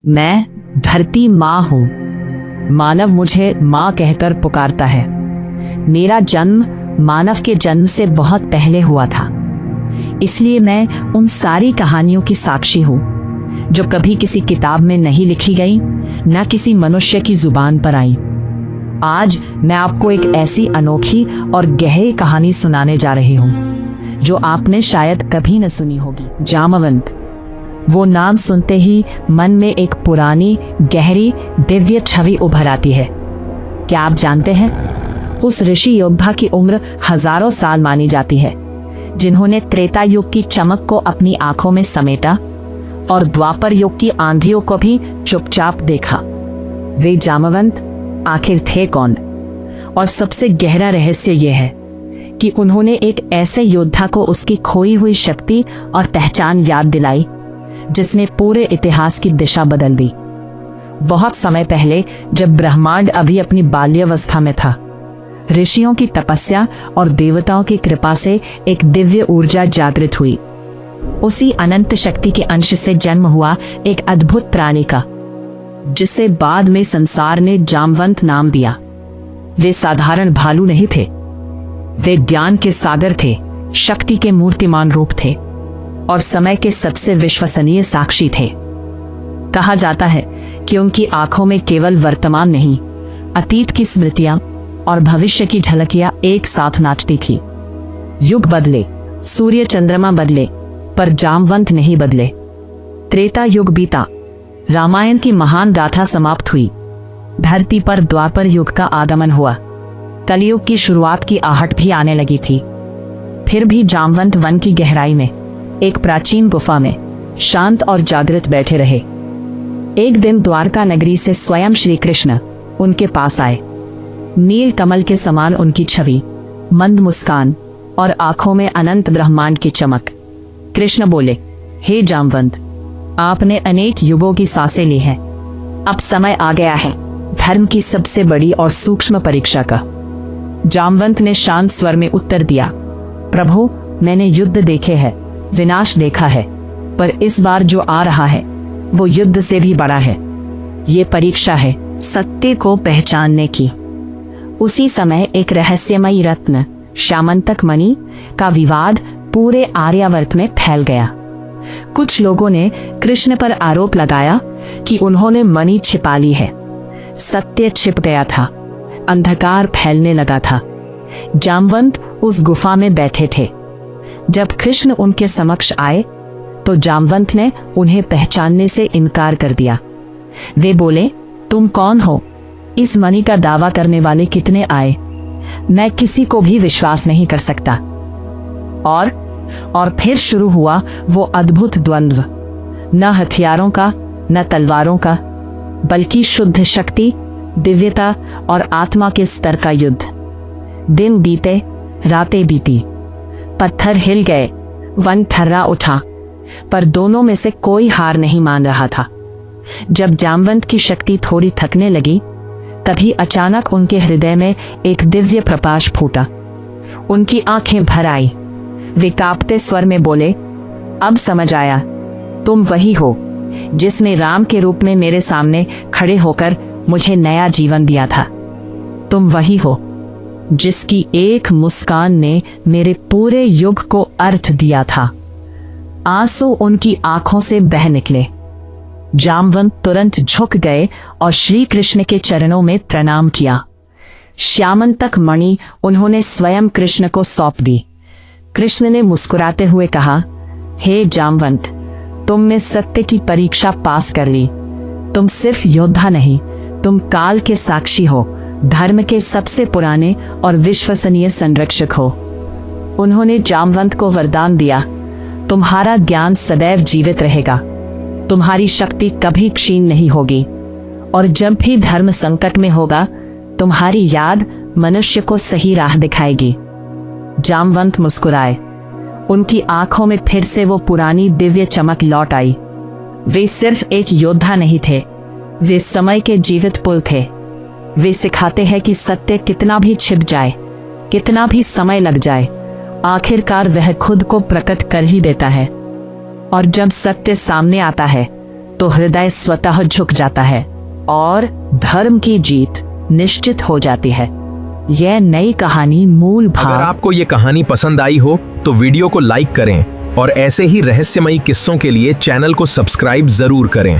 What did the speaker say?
मैं धरती माँ हूँ। मानव मुझे माँ कहकर पुकारता है। मेरा जन्म मानव के जन्म से बहुत पहले हुआ था, इसलिए मैं उन सारी कहानियों की साक्षी हूँ जो कभी किसी किताब में नहीं लिखी गई, न किसी मनुष्य की जुबान पर आई। आज मैं आपको एक ऐसी अनोखी और गहरी कहानी सुनाने जा रही हूँ जो आपने शायद कभी न सुनी होगी। जामवंत। वो नाम सुनते ही मन में एक पुरानी, गहरी, दिव्य छवि उभर आती है। क्या आप जानते हैं, उस ऋषि योद्धा की उम्र हजारों साल मानी जाती है, जिन्होंने त्रेता युग की चमक को अपनी आंखों में समेटा और द्वापर युग की आंधियों को भी चुपचाप देखा। वे जामवंत आखिर थे कौन? और सबसे गहरा रहस्य यह है कि उन्होंने एक ऐसे योद्धा को उसकी खोई हुई शक्ति और पहचान याद दिलाई जिसने पूरे इतिहास की दिशा बदल दी। बहुत समय पहले, जब ब्रह्मांड अभी अपनी बाल्यावस्था में था, ऋषियों की तपस्या और देवताओं की कृपा से एक दिव्य ऊर्जा जागृत हुई। उसी अनंत शक्ति के अंश से जन्म हुआ एक अद्भुत प्राणी का, जिसे बाद में संसार ने जामवंत नाम दिया। वे साधारण भालू नहीं थे, वे ज्ञान के सागर थे, शक्ति के मूर्तिमान रूप थे और समय के सबसे विश्वसनीय साक्षी थे। कहा जाता है कि उनकी आंखों में केवल वर्तमान नहीं, अतीत की स्मृतियां और भविष्य की झलकियां एक साथ नाचती थी। युग बदले, सूर्य चंद्रमा बदले, पर जामवंत नहीं बदले। त्रेता युग बीता, रामायण की महान गाथा समाप्त हुई, धरती पर द्वापर युग का आगमन हुआ, कलयुग की शुरुआत की आहट भी आने लगी थी। फिर भी जामवंत वन की गहराई में, एक प्राचीन गुफा में शांत और जागृत बैठे रहे। एक दिन द्वारका नगरी से स्वयं श्री कृष्ण उनके पास आए। नील कमल के समान उनकी छवि, मंद मुस्कान और आंखों में अनंत ब्रह्मांड की चमक। कृष्ण बोले, हे जामवंत, आपने अनेक युगों की सांसें ली हैं। अब समय आ गया है धर्म की सबसे बड़ी और सूक्ष्म परीक्षा का। जामवंत ने शांत स्वर में उत्तर दिया, प्रभु, मैंने युद्ध देखे हैं, विनाश देखा है, पर इस बार जो आ रहा है वो युद्ध से भी बड़ा है। ये परीक्षा है सत्य को पहचानने की। उसी समय एक रहस्यमयी रत्न, श्यामंतक मणि का विवाद पूरे आर्यावर्त में फैल गया। कुछ लोगों ने कृष्ण पर आरोप लगाया कि उन्होंने मणि छिपा ली है। सत्य छिप गया था, अंधकार फैलने लगा था। जामवंत उस गुफा में बैठे थे। जब कृष्ण उनके समक्ष आए तो जामवंत ने उन्हें पहचानने से इनकार कर दिया। वे बोले, तुम कौन हो? इस मणि का दावा करने वाले कितने आए? मैं किसी को भी विश्वास नहीं कर सकता। और फिर शुरू हुआ वो अद्भुत द्वंद्व, न हथियारों का, न तलवारों का, बल्कि शुद्ध शक्ति, दिव्यता और आत्मा के स्तर का युद्ध। दिन बीते, रातें बीती, पत्थर हिल गए, वन थर्रा उठा, पर दोनों में से कोई हार नहीं मान रहा था। जब जामवंत की शक्ति थोड़ी थकने लगी, तभी अचानक उनके हृदय में एक दिव्य प्रकाश फूटा। उनकी आंखें भर आई। वे कांपते स्वर में बोले, अब समझ आया, तुम वही हो जिसने राम के रूप में मेरे सामने खड़े होकर मुझे नया जीवन दिया था। तुम वही हो जिसकी एक मुस्कान ने मेरे पूरे युग को अर्थ दिया था। आंसू उनकी आंखों से बह निकले। जामवंत तुरंत झुक गए और श्री कृष्ण के चरणों में प्रणाम किया। श्यामंतक मणि उन्होंने स्वयं कृष्ण को सौंप दी। कृष्ण ने मुस्कुराते हुए कहा, हे जामवंत, तुमने सत्य की परीक्षा पास कर ली। तुम सिर्फ योद्धा नहीं, तुम काल के साक्षी हो, धर्म के सबसे पुराने और विश्वसनीय संरक्षक हो। उन्होंने जामवंत को वरदान दिया, तुम्हारा ज्ञान सदैव जीवित रहेगा, तुम्हारी शक्ति कभी क्षीण नहीं होगी, और जब भी धर्म संकट में होगा, तुम्हारी याद मनुष्य को सही राह दिखाएगी। जामवंत मुस्कुराए। उनकी आंखों में फिर से वो पुरानी दिव्य चमक लौट आई। वे सिर्फ एक योद्धा नहीं थे, वे समय के जीवित पुल थे। वे सिखाते हैं कि सत्य कितना भी छिप जाए, कितना भी समय लग जाए, आखिरकार वह खुद को प्रकट कर ही देता है। और जब सत्य सामने आता है तो तो हृदय स्वतः झुक जाता है और धर्म की जीत निश्चित हो जाती है। यह नई कहानी मूल भाव। अगर आपको ये कहानी पसंद आई हो तो वीडियो को लाइक करें और ऐसे ही रहस्यमयी किस्सों के लिए चैनल को सब्सक्राइब जरूर करें।